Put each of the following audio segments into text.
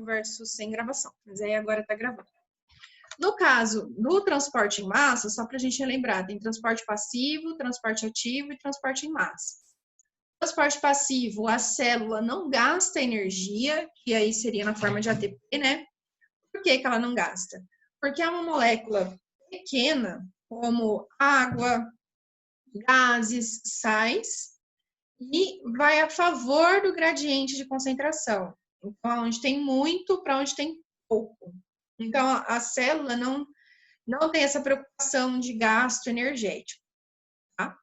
versus sem gravação, mas aí agora está gravando. No caso do transporte em massa, só para a gente relembrar, tem transporte passivo, transporte ativo e transporte em massa. Transporte passivo, a célula não gasta energia, que aí seria na forma de ATP, né? Por que ela não gasta? Porque é uma molécula pequena, como água, gases, sais, e vai a favor do gradiente de concentração. Então, onde tem muito para onde tem pouco. Então, a célula não tem essa preocupação de gasto energético. Tá?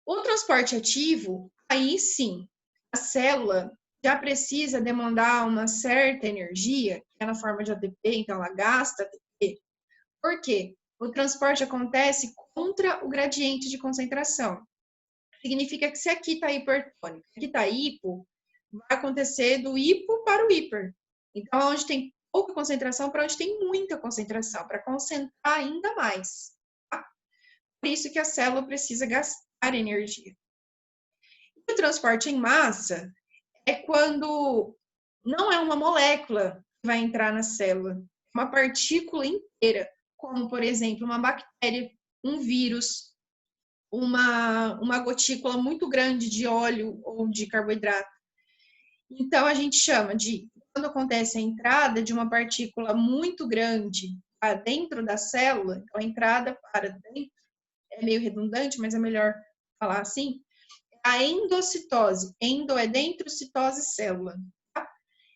O transporte ativo, aí sim, a célula já precisa demandar uma certa energia, que é na forma de ATP, então ela gasta ATP. Por quê? O transporte acontece contra o gradiente de concentração. Significa que se aqui está hipertônico, aqui está hipo, vai acontecer do hipo para o hiper. Então, onde tem pouca concentração para onde tem muita concentração, para concentrar ainda mais. Tá? Por isso que a célula precisa gastar energia. E o transporte em massa é quando não é uma molécula que vai entrar na célula, é uma partícula inteira, como, por exemplo, uma bactéria, um vírus, uma gotícula muito grande de óleo ou de carboidrato. Então, a gente chama de, quando acontece a entrada de uma partícula muito grande para dentro da célula, a entrada para dentro, é meio redundante, mas é melhor falar assim, a endocitose. Endo é dentro, citose, célula. Tá?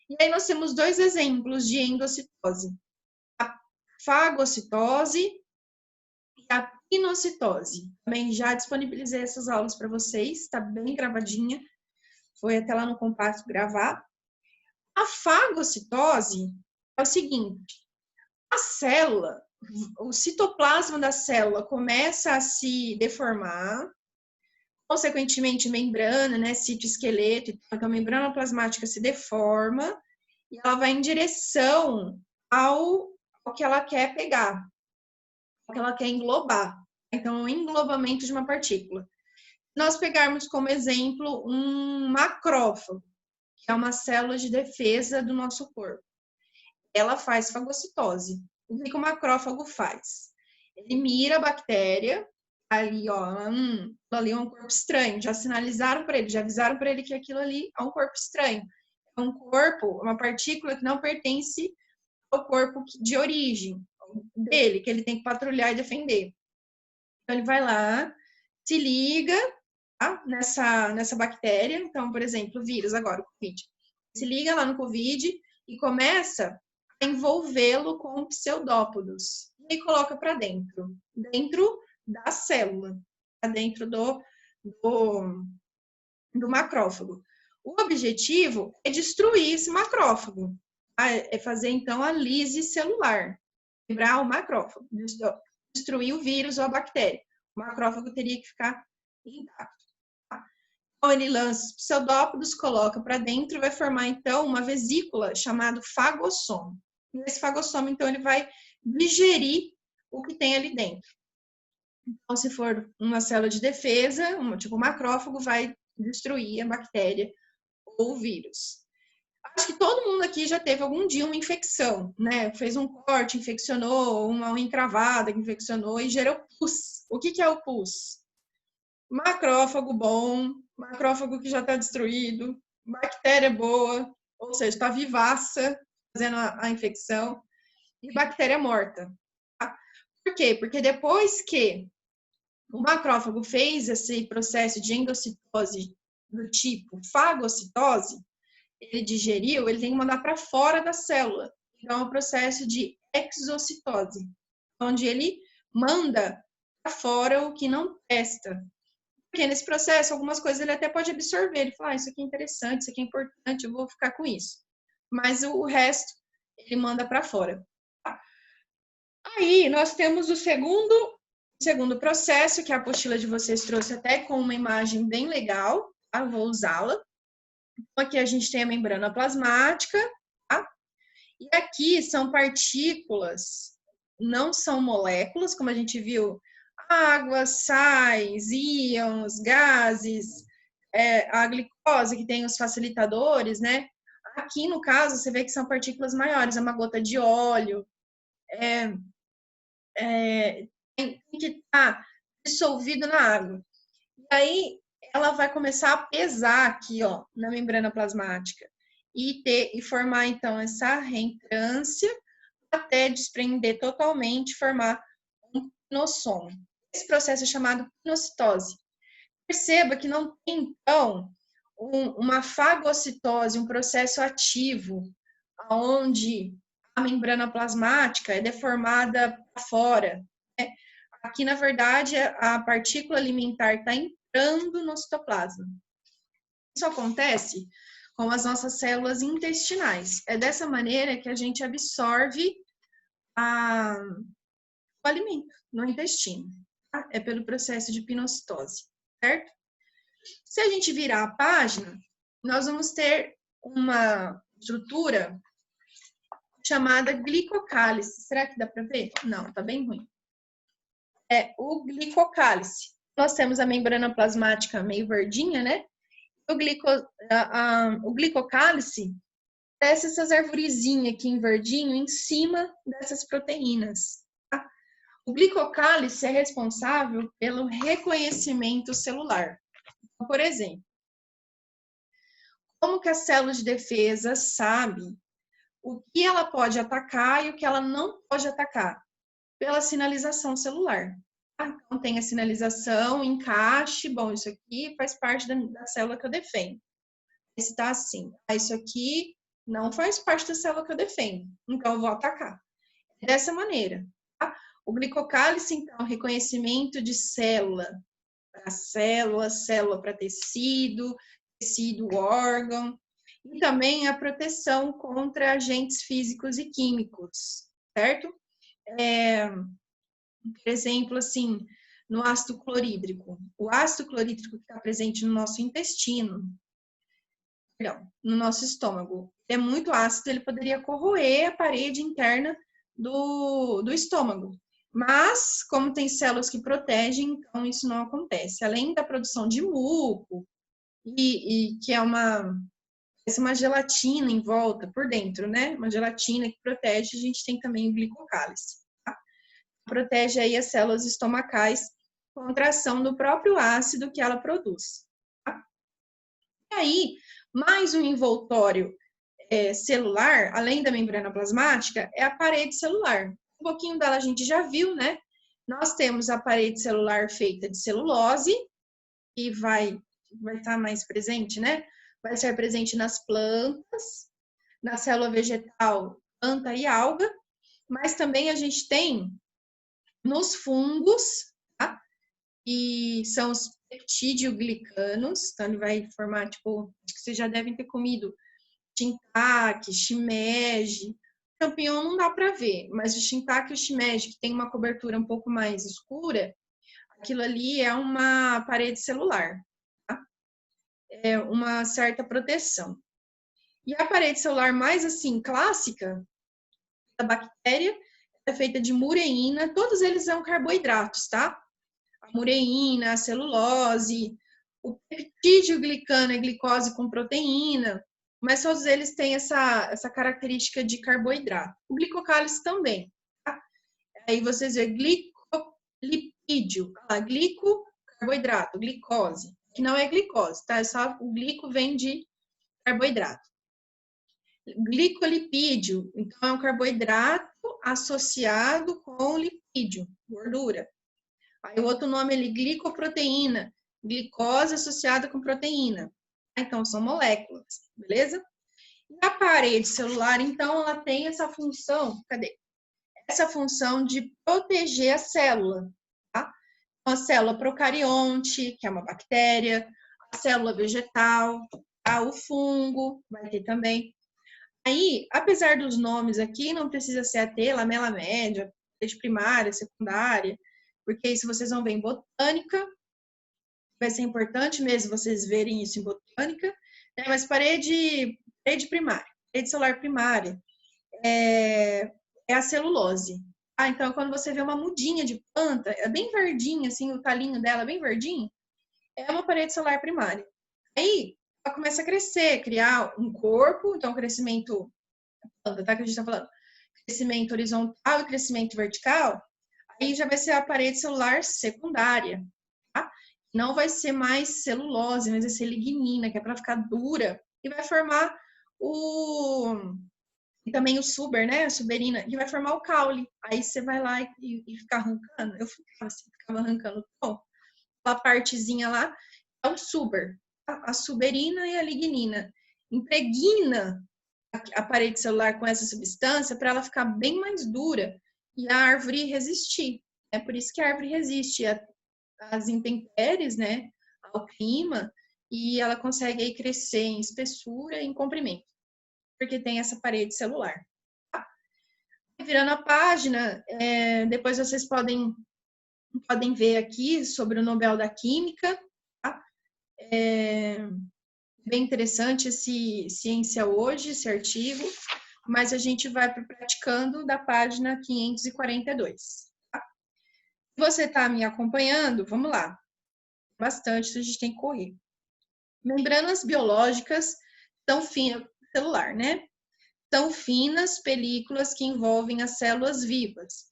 E aí nós temos dois exemplos de endocitose. A fagocitose e a pinocitose. Também já disponibilizei essas aulas para vocês, está bem gravadinha. Foi até lá no compacto gravar. A fagocitose é o seguinte, a célula, o citoplasma da célula começa a se deformar, consequentemente membrana, né, citoesqueleto, então a membrana plasmática se deforma e ela vai em direção ao que ela quer pegar, ao que ela quer englobar. Então, o englobamento de uma partícula. Nós pegarmos como exemplo um macrófago, que é uma célula de defesa do nosso corpo. Ela faz fagocitose. O que o macrófago faz? Ele mira a bactéria, ali, ó, ali é um corpo estranho. Já sinalizaram para ele, já avisaram para ele que aquilo ali é um corpo estranho. É um corpo, uma partícula que não pertence ao corpo de origem dele, que ele tem que patrulhar e defender. Então, ele vai lá, se liga, tá? nessa bactéria. Então, por exemplo, o vírus agora, o Covid. Se liga lá no Covid e começa a envolvê-lo com pseudópodos. E coloca para dentro da célula, dentro do macrófago. O objetivo é destruir esse macrófago, é fazer, então, a lise celular, quebrar o macrófago, destruir o vírus ou a bactéria. O macrófago teria que ficar intacto. Então, ele lança os pseudópodos, coloca para dentro e vai formar, então, uma vesícula chamada fagossomo. E esse fagossomo, então, ele vai digerir o que tem ali dentro. Então, se for uma célula de defesa, tipo um macrófago, vai destruir a bactéria ou o vírus. Acho que todo mundo aqui já teve algum dia uma infecção, né? Fez um corte, infeccionou, uma unha encravada que infeccionou e gerou pus. O que é o pus? Macrófago bom, macrófago que já está destruído, bactéria boa, ou seja, está vivaça, fazendo a infecção, e bactéria morta. Tá? Por quê? Porque depois que o macrófago fez esse processo de endocitose do tipo fagocitose, ele digeriu, ele tem que mandar para fora da célula. Então, é um processo de exocitose, onde ele manda para fora o que não presta. Porque nesse processo, algumas coisas ele até pode absorver. Ele fala, isso aqui é interessante, isso aqui é importante, eu vou ficar com isso. Mas o resto, ele manda para fora. Tá? Aí, nós temos o segundo processo, que a apostila de vocês trouxe até com uma imagem bem legal. Tá? Eu vou usá-la. Então, aqui a gente tem a membrana plasmática. Tá? E aqui são partículas, não são moléculas, como a gente viu, água, sais, íons, gases, a glicose, que tem os facilitadores, né? Aqui, no caso, você vê que são partículas maiores, é uma gota de óleo, tem que estar dissolvido na água. E aí, ela vai começar a pesar aqui, ó, na membrana plasmática e formar, então, essa reentrância até desprender totalmente, formar um pinossomo. Esse processo é chamado pinocitose. Perceba que não tem, então, uma fagocitose, um processo ativo, onde a membrana plasmática é deformada para fora. Né? Aqui, na verdade, a partícula alimentar está entrando no citoplasma. Isso acontece com as nossas células intestinais. É dessa maneira que a gente absorve o alimento no intestino. Tá? É pelo processo de pinocitose, certo? Se a gente virar a página, nós vamos ter uma estrutura chamada glicocálice. Será que dá para ver? Não, tá bem ruim. É o glicocálice. Nós temos a membrana plasmática meio verdinha, né? O glicocálice parece essas arvorezinhas aqui em verdinho em cima dessas proteínas. Tá? O glicocálice é responsável pelo reconhecimento celular. Então, por exemplo, como que a célula de defesa sabe o que ela pode atacar e o que ela não pode atacar? Pela sinalização celular. Então, tem a sinalização, encaixe, bom, isso aqui faz parte da célula que eu defendo. Esse tá assim, isso aqui não faz parte da célula que eu defendo, então eu vou atacar. Dessa maneira, tá? O glicocálice, então, reconhecimento de célula para célula, célula para tecido, tecido, órgão, e também a proteção contra agentes físicos e químicos, certo? Por exemplo, assim, no ácido clorídrico. O ácido clorídrico que está presente no nosso intestino, perdão, no nosso estômago, é muito ácido, ele poderia corroer a parede interna do estômago. Mas, como tem células que protegem, então isso não acontece. Além da produção de muco, e que é uma gelatina em volta, por dentro, né? Uma gelatina que protege, a gente tem também o glicocálice. Tá? Protege aí as células estomacais contra a ação do próprio ácido que ela produz. Tá? E aí, mais um envoltório celular, além da membrana plasmática, é a parede celular. Um pouquinho dela a gente já viu, né? Nós temos a parede celular feita de celulose, que vai estar mais presente, né? Vai ser presente nas plantas, na célula vegetal, planta e alga, mas também a gente tem nos fungos, tá? E são os peptidioglicanos, então ele vai formar, tipo, acho que vocês já devem ter comido shiitake, shimeji. Champignon não dá para ver, mas o shiitake e o shimeji, que tem uma cobertura um pouco mais escura, aquilo ali é uma parede celular, tá? É uma certa proteção. E a parede celular mais, assim, clássica, da bactéria, é feita de mureína, todos eles são carboidratos, tá? A mureína, a celulose, o peptidoglicano é glicose com proteína, mas todos eles têm essa característica de carboidrato. O glicocálice também, tá? Aí vocês vê glicolipídio, glico, carboidrato, glicose, que não é glicose, tá? É só o glico vem de carboidrato. Glicolipídio, então é um carboidrato associado com lipídio, gordura. Aí o outro nome é glicoproteína, glicose associada com proteína. Então, são moléculas, beleza? E a parede celular, então, ela tem essa função, essa função de proteger a célula, tá? Então, a célula procarionte, que é uma bactéria, a célula vegetal, tá? O fungo, vai ter também. Aí, apesar dos nomes aqui, não precisa ser AT, lamela média, parede primária, secundária, porque isso vocês vão ver em botânica, vai ser importante mesmo vocês verem isso em botânica, né? Mas parede primária, parede celular primária, é a celulose. Então, quando você vê uma mudinha de planta, é bem verdinha, assim, o talinho dela é bem verdinho, é uma parede celular primária. Aí, ela começa a crescer, criar um corpo, então crescimento, tá, que a gente está falando, crescimento horizontal e crescimento vertical, aí já vai ser a parede celular secundária, tá? Não vai ser mais celulose, mas vai ser lignina, que é para ficar dura, e vai formar e também o suber, né? A suberina, que vai formar o caule. Aí você vai lá e fica arrancando. Eu ficava assim, ficava arrancando o aquela partezinha lá, é o suber, a suberina e a lignina. Impregna a parede celular com essa substância para ela ficar bem mais dura e a árvore resistir. É por isso que a árvore resiste às intempéries, né, ao clima, e ela consegue aí crescer em espessura e em comprimento, porque tem essa parede celular. Tá? Virando a página, depois vocês podem ver aqui sobre o Nobel da Química. Tá? Bem interessante esse Ciência Hoje, esse artigo, mas a gente vai para o Praticando da página 542. Tá? Se você está me acompanhando, vamos lá. Bastante, a gente tem que correr. Membranas biológicas são finas, celular, né? São finas películas que envolvem as células vivas.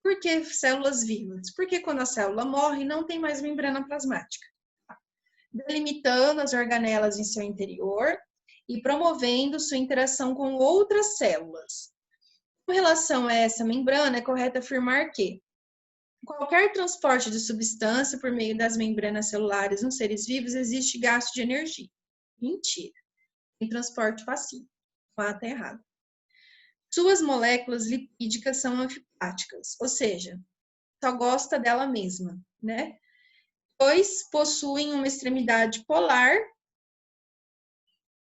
Por que células vivas? Porque quando a célula morre, não tem mais membrana plasmática. Delimitando as organelas em seu interior e promovendo sua interação com outras células. Com relação a essa membrana, é correto afirmar que qualquer transporte de substância por meio das membranas celulares nos seres vivos existe gasto de energia. Mentira. Tem transporte passivo. Lá está errado. Suas moléculas lipídicas são anfipáticas, ou seja, só gosta dela mesma, né? Pois possuem uma extremidade polar,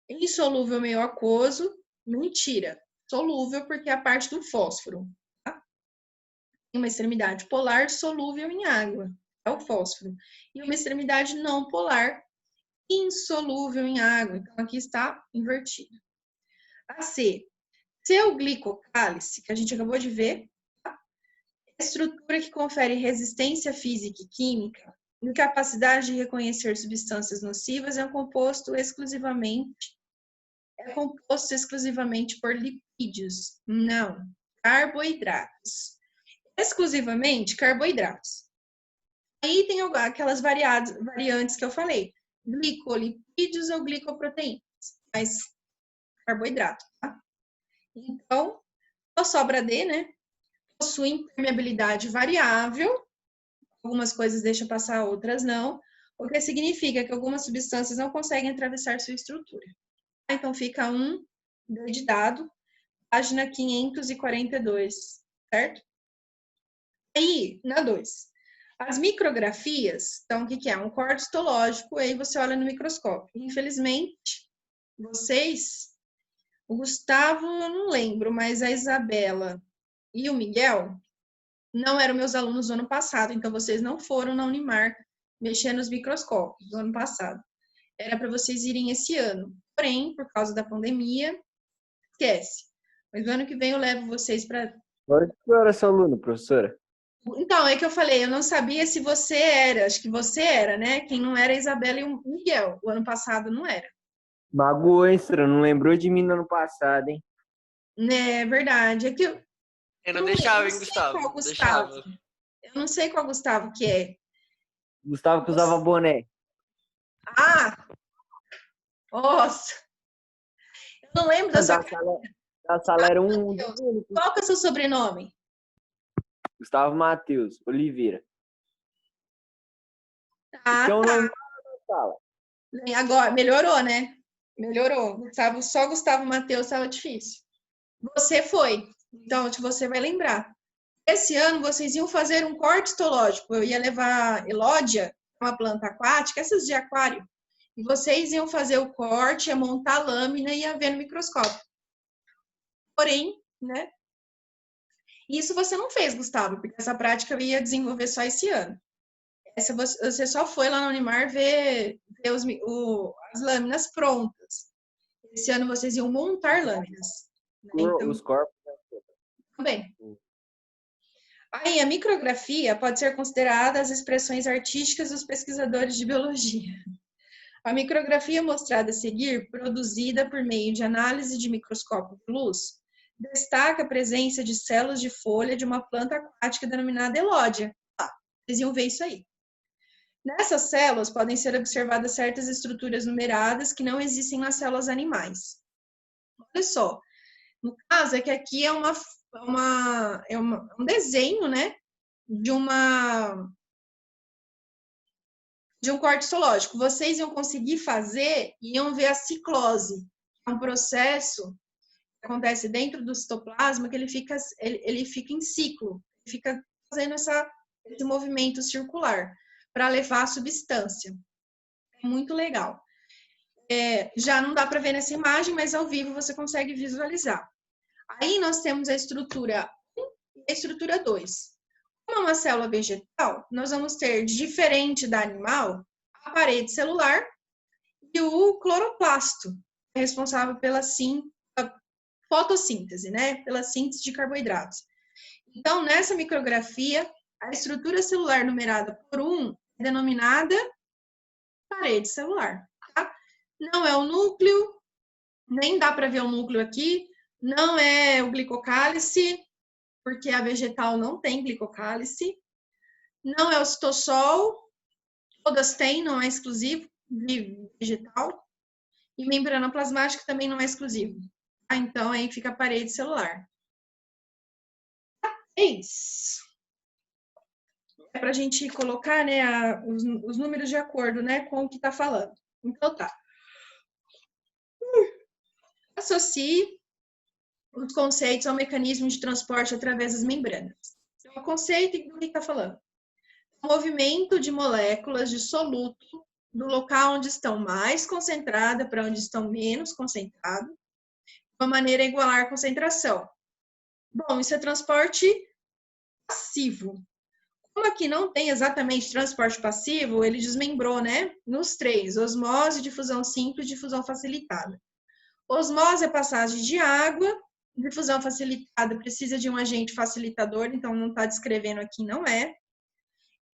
insolúvel meio aquoso, mentira, solúvel porque é a parte do fósforo, tá? Tem uma extremidade polar solúvel em água, é o fósforo, e uma extremidade não polar, insolúvel em água, então aqui está invertido. A C, seu glicocálice, que a gente acabou de ver, tá? Estrutura que confere resistência física e química, incapacidade de reconhecer substâncias nocivas, é composto exclusivamente por lipídios. Não, carboidratos. Exclusivamente carboidratos. Aí tem aquelas variantes que eu falei, glicolipídios ou glicoproteínas, mas carboidrato, tá? Então, só sobra D, né? Possui impermeabilidade variável, algumas coisas deixam passar, outras não, o que significa que algumas substâncias não conseguem atravessar sua estrutura. Então, fica um D de dado, página 542, certo? Aí, na 2, as micrografias, então, o que é? Um corte histológico, aí você olha no microscópio. Infelizmente, vocês, o Gustavo, eu não lembro, mas a Isabela e o Miguel não eram meus alunos do ano passado, então vocês não foram na Unimar mexer nos microscópios do ano passado. Era para vocês irem esse ano. Porém, por causa da pandemia, esquece. Mas no ano que vem eu levo vocês para... Onde que eu era seu aluno, professora? Então, é que eu falei, eu não sabia se você era, acho que você era, né? Quem não era a Isabela e o Miguel. O ano passado não era. Magoou, hein, senhora? Não lembrou de mim no ano passado, hein? É verdade. É que Eu não deixava, hein, sei Gustavo? qual Não Gustavo. deixava. Eu não sei qual Gustavo que é. Gustavo que usava boné. Ah! Nossa! Eu não lembro da sua cara. Da sala era um Matheus. único. Qual que é o seu sobrenome? Gustavo Matheus Oliveira. Ah, Esse é o tá. nome da sala. Agora, melhorou, né? Melhorou. Só Gustavo Matheus estava difícil. Você foi. Então, você vai lembrar. Esse ano, vocês iam fazer um corte histológico. Eu ia levar Elódia, uma planta aquática, essas de aquário. E vocês iam fazer o corte, ia montar a lâmina e ia ver no microscópio. Porém, né? Isso você não fez, Gustavo, porque essa prática eu ia desenvolver só esse ano. Você só foi lá no Unimar ver as lâminas prontas. Esse ano vocês iam montar lâminas. Então, Os corpos. também. Aí, a micrografia pode ser considerada as expressões artísticas dos pesquisadores de biologia. A micrografia mostrada a seguir, produzida por meio de análise de microscópio de luz, destaca a presença de células de folha de uma planta aquática denominada elódia. Vocês iam ver isso aí. Nessas células podem ser observadas certas estruturas numeradas que não existem nas células animais. Olha só, no caso é que aqui é um desenho, né, de um corte histológico. Vocês iam conseguir fazer e iam ver a ciclose. É um processo que acontece dentro do citoplasma que ele fica em ciclo, fica fazendo esse movimento circular para levar a substância. É muito legal. Já não dá para ver nessa imagem, mas ao vivo você consegue visualizar. Aí nós temos a estrutura 1 e a estrutura 2. Como é uma célula vegetal, nós vamos ter, diferente da animal, a parede celular e o cloroplasto, responsável pela fotossíntese, né? Pela síntese de carboidratos. Então, nessa micrografia, a estrutura celular numerada por 1 é denominada parede celular. Tá? Não é o núcleo, nem dá para ver o núcleo aqui, não é o glicocálice, porque a vegetal não tem glicocálice, não é o citossol, todas têm, não é exclusivo de vegetal, e membrana plasmática também não é exclusivo. Tá? Então, aí fica a parede celular. É isso. É para a gente colocar, né, os números de acordo, né, com o que está falando. Então, tá. Associe os conceitos ao mecanismo de transporte através das membranas. Então, o conceito do que está falando? O movimento de moléculas de soluto do local onde estão mais concentradas para onde estão menos concentradas, de uma maneira a igualar a concentração. Bom, isso é transporte passivo. Como aqui não tem exatamente transporte passivo, ele desmembrou, né? Nos 3, osmose, difusão simples, difusão facilitada. Osmose é passagem de água, difusão facilitada precisa de um agente facilitador, então não está descrevendo aqui, não é.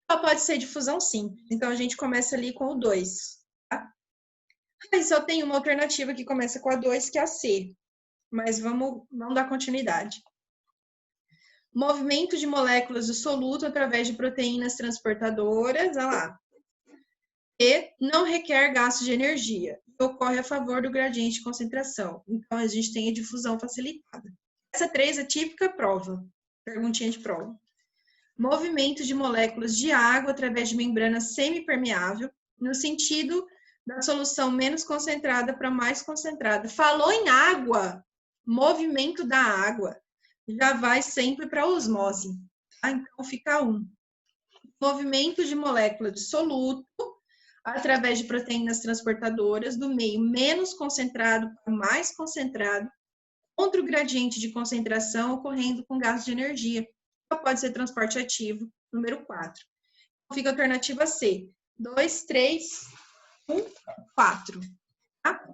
Só pode ser difusão simples, então a gente começa ali com o 2. Tá? Aí só tem uma alternativa que começa com a 2, que é a C, mas vamos dar continuidade. Movimento de moléculas de soluto através de proteínas transportadoras, olha lá, e não requer gasto de energia, ocorre a favor do gradiente de concentração. Então, a gente tem a difusão facilitada. Essa 3 é típica prova, perguntinha de prova. Movimento de moléculas de água através de membrana semipermeável, no sentido da solução menos concentrada para mais concentrada. Falou em água, movimento da água. Já vai sempre para a osmose. Tá? Então, fica 1. Movimento de molécula de soluto através de proteínas transportadoras do meio menos concentrado para mais concentrado, contra o gradiente de concentração ocorrendo com gasto de energia. Só pode ser transporte ativo, número 4. Então, fica a alternativa C. 2, 3, 1, 4. Tá?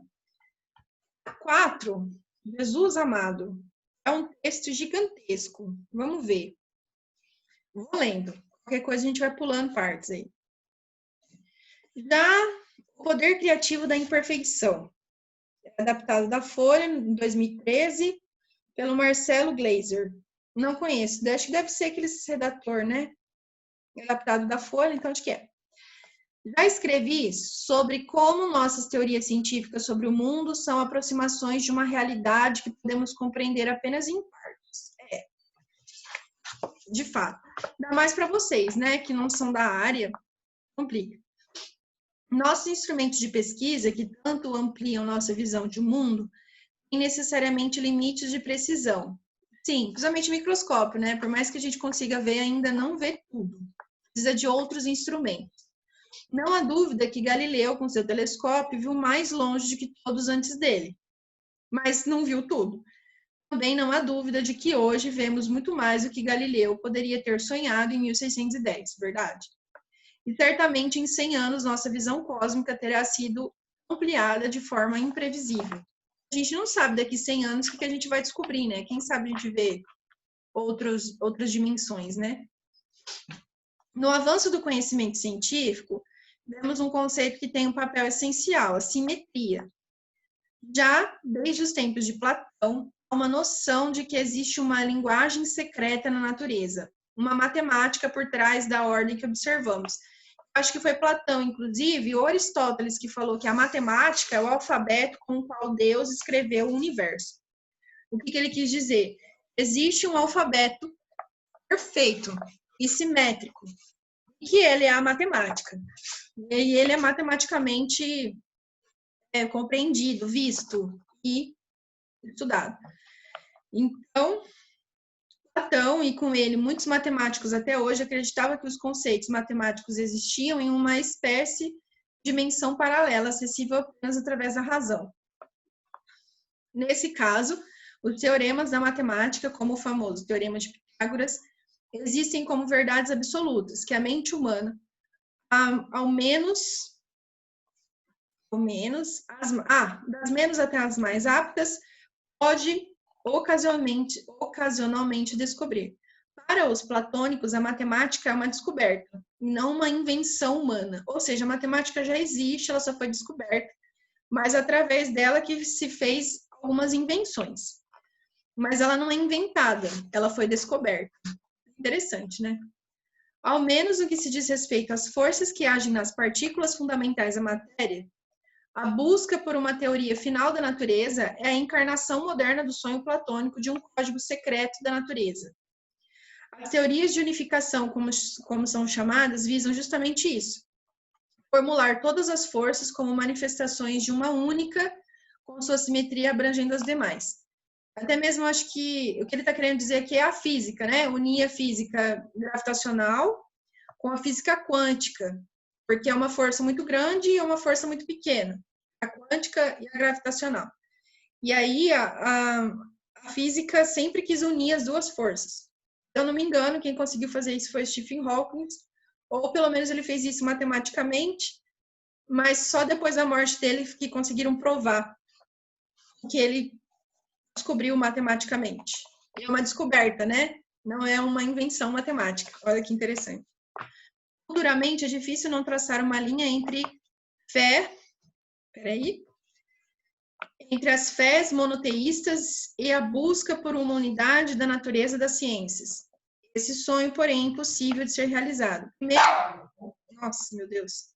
4, Jesus amado. É um texto gigantesco. Vamos ver. Vou lendo. Qualquer coisa a gente vai pulando partes aí. Já o poder criativo da imperfeição. É adaptado da Folha, em 2013, pelo Marcelo Glazer. Não conheço. Acho que deve ser aquele redator, né? Adaptado da Folha, então acho que é. Já escrevi sobre como nossas teorias científicas sobre o mundo são aproximações de uma realidade que podemos compreender apenas em partes. De fato. Ainda mais para vocês, né, que não são da área, complica. Nossos instrumentos de pesquisa, que tanto ampliam nossa visão de mundo, têm necessariamente limites de precisão. Sim, principalmente microscópio, né? Por mais que a gente consiga ver, ainda não vê tudo. Precisa de outros instrumentos. Não há dúvida que Galileu, com seu telescópio, viu mais longe do que todos antes dele, mas não viu tudo. Também não há dúvida de que hoje vemos muito mais do que Galileu poderia ter sonhado em 1610, verdade? E certamente em 100 anos nossa visão cósmica terá sido ampliada de forma imprevisível. A gente não sabe daqui 100 anos o que a gente vai descobrir, né? Quem sabe a gente vê outras dimensões, né? No avanço do conhecimento científico, vemos um conceito que tem um papel essencial, a simetria. Já desde os tempos de Platão, há uma noção de que existe uma linguagem secreta na natureza, uma matemática por trás da ordem que observamos. Acho que foi Platão, inclusive, ou Aristóteles, que falou que a matemática é o alfabeto com o qual Deus escreveu o universo. O que ele quis dizer? Existe um alfabeto perfeito e simétrico, que ele é a matemática. E ele é matematicamente compreendido, visto e estudado. Então, Platão, e com ele muitos matemáticos até hoje, acreditavam que os conceitos matemáticos existiam em uma espécie de dimensão paralela, acessível apenas através da razão. Nesse caso, os teoremas da matemática, como o famoso Teorema de Pitágoras, existem como verdades absolutas, que a mente humana, das menos até as mais aptas, pode ocasionalmente descobrir. Para os platônicos, a matemática é uma descoberta, e não uma invenção humana. Ou seja, a matemática já existe, ela só foi descoberta, mas através dela que se fez algumas invenções. Mas ela não é inventada, ela foi descoberta. Interessante, né? Ao menos no que se diz respeito às forças que agem nas partículas fundamentais da matéria, a busca por uma teoria final da natureza é a encarnação moderna do sonho platônico de um código secreto da natureza. As teorias de unificação, como são chamadas, visam justamente isso. Formular todas as forças como manifestações de uma única, com sua simetria abrangendo as demais. Até mesmo acho que o que ele está querendo dizer aqui é a física, né? Unir a física gravitacional com a física quântica, porque é uma força muito grande e uma força muito pequena, a quântica e a gravitacional. E aí a física sempre quis unir as duas forças. Se eu não me engano, quem conseguiu fazer isso foi Stephen Hawking, ou pelo menos ele fez isso matematicamente, mas só depois da morte dele que conseguiram provar que ele descobriu matematicamente. É uma descoberta, né? Não é uma invenção matemática. Olha que interessante. Futuramente, é difícil não traçar uma linha entre entre as fés monoteístas e a busca por uma unidade da natureza das ciências. Esse sonho, porém, é impossível de ser realizado. Primeiro, nossa, meu Deus.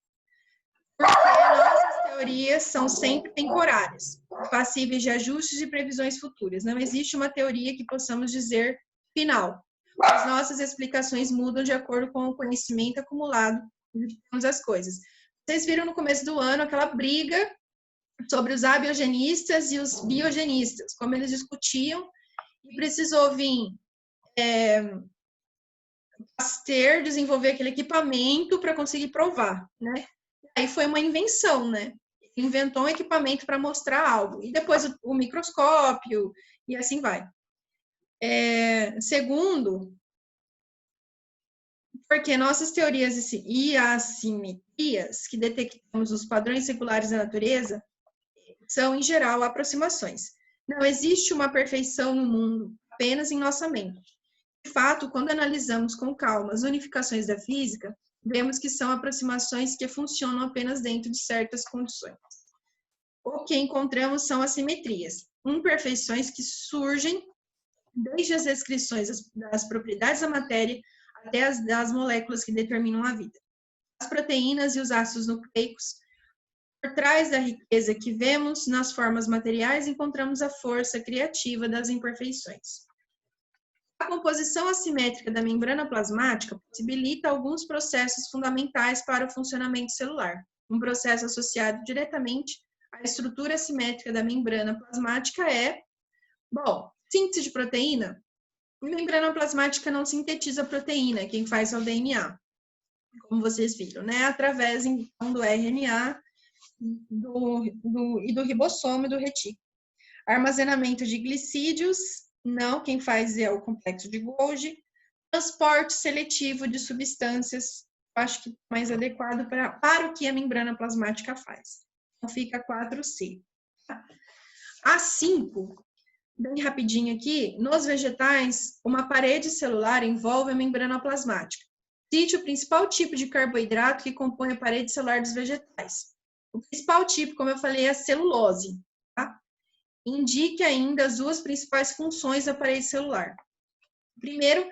Porque nossas teorias são sempre temporárias, passíveis de ajustes e previsões futuras. Não existe uma teoria que possamos dizer final. As nossas explicações mudam de acordo com o conhecimento acumulado de todas as coisas. Vocês viram no começo do ano aquela briga sobre os abiogenistas e os biogenistas, como eles discutiam, e precisou vir Pasteur desenvolver aquele equipamento para conseguir provar, né? Aí foi uma invenção, né? Ele inventou um equipamento para mostrar algo, e depois o microscópio, e assim vai. Segundo, porque nossas teorias e assimetrias que detectamos os padrões seculares da natureza são, em geral, aproximações. Não existe uma perfeição no mundo, apenas em nossa mente. De fato, quando analisamos com calma as unificações da física, vemos que são aproximações que funcionam apenas dentro de certas condições. O que encontramos são assimetrias, imperfeições que surgem desde as descrições das propriedades da matéria até as das moléculas que determinam a vida. As proteínas e os ácidos nucleicos, por trás da riqueza que vemos nas formas materiais, encontramos a força criativa das imperfeições. A composição assimétrica da membrana plasmática possibilita alguns processos fundamentais para o funcionamento celular. Um processo associado diretamente à estrutura assimétrica da membrana plasmática síntese de proteína. A membrana plasmática não sintetiza proteína, quem faz é o DNA, como vocês viram, né? Através, então, do RNA e do ribossomo e do retículo. Armazenamento de glicídios, não, quem faz é o complexo de Golgi. Transporte seletivo de substâncias, acho que é mais adequado para o que a membrana plasmática faz. Então, fica 4C. A 5, bem rapidinho aqui, nos vegetais, uma parede celular envolve a membrana plasmática. Cite o principal tipo de carboidrato que compõe a parede celular dos vegetais. O principal tipo, como eu falei, é a celulose. Tá? Indique ainda as duas principais funções da parede celular. Primeiro,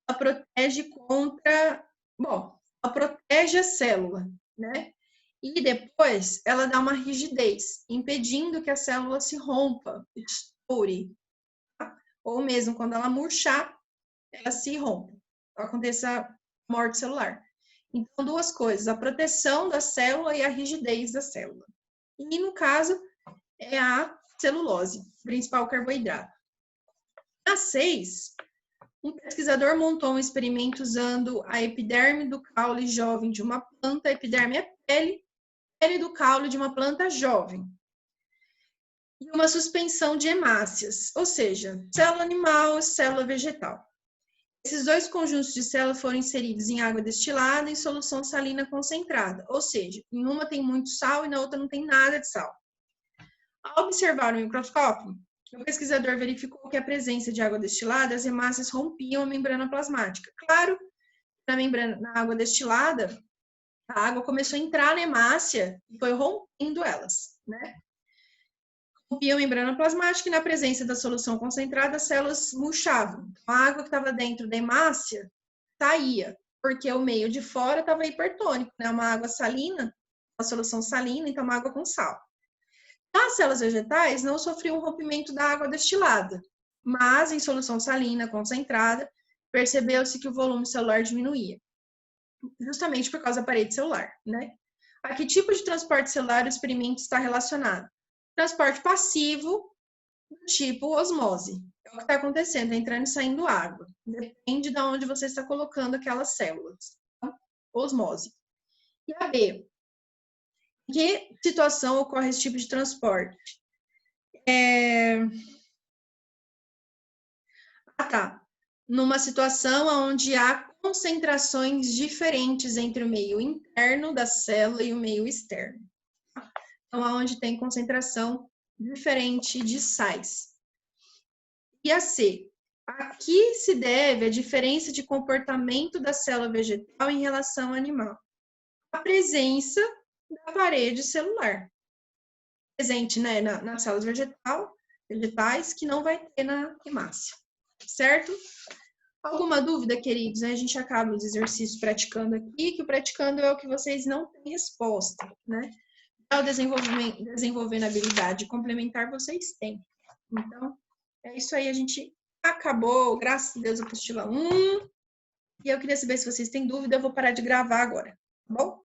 ela protege contra... Bom, ela protege a célula, né? E depois, ela dá uma rigidez, impedindo que a célula se rompa, estoure. Tá? Ou mesmo quando ela murchar, ela se rompe. Aconteça morte celular. Então, duas coisas, a proteção da célula e a rigidez da célula. E, no caso, é a celulose, principal carboidrato. Na 6, um pesquisador montou um experimento usando a epiderme do caule jovem de uma planta, a epiderme é pele do caule de uma planta jovem, e uma suspensão de hemácias, ou seja, célula animal e célula vegetal. Esses dois conjuntos de células foram inseridos em água destilada em solução salina concentrada, ou seja, em uma tem muito sal e na outra não tem nada de sal. Ao observar no microscópio, o pesquisador verificou que a presença de água destilada, as hemácias rompiam a membrana plasmática. Claro, na água destilada, a água começou a entrar na hemácia e foi rompendo elas, né? Rompia a membrana plasmática e na presença da solução concentrada, as células murchavam. A água que estava dentro da hemácia saía, porque o meio de fora estava hipertônico, né? Uma água salina, uma solução salina, então uma água com sal. As células vegetais não sofriam o rompimento da água destilada, mas em solução salina concentrada, percebeu-se que o volume celular diminuía, justamente por causa da parede celular, né? A que tipo de transporte celular o experimento está relacionado? Transporte passivo do tipo osmose. É o que está acontecendo, entrando e saindo água. Depende de onde você está colocando aquelas células. Tá? Osmose. E a B. Em que situação ocorre esse tipo de transporte? Numa situação onde há concentrações diferentes entre o meio interno da célula e o meio externo. Então, onde tem concentração diferente de sais. E a C. A que se deve a diferença de comportamento da célula vegetal em relação ao animal? A presença da parede celular. Presente, né, nas células vegetais, que não vai ter na hemácia. Certo? Alguma dúvida, queridos? A gente acaba os exercícios praticando aqui, que o praticando é o que vocês não têm resposta, né? O desenvolvendo a habilidade complementar, vocês têm. Então, é isso aí, a gente acabou, graças a Deus, a apostila 1. E eu queria saber se vocês têm dúvida, eu vou parar de gravar agora, tá bom?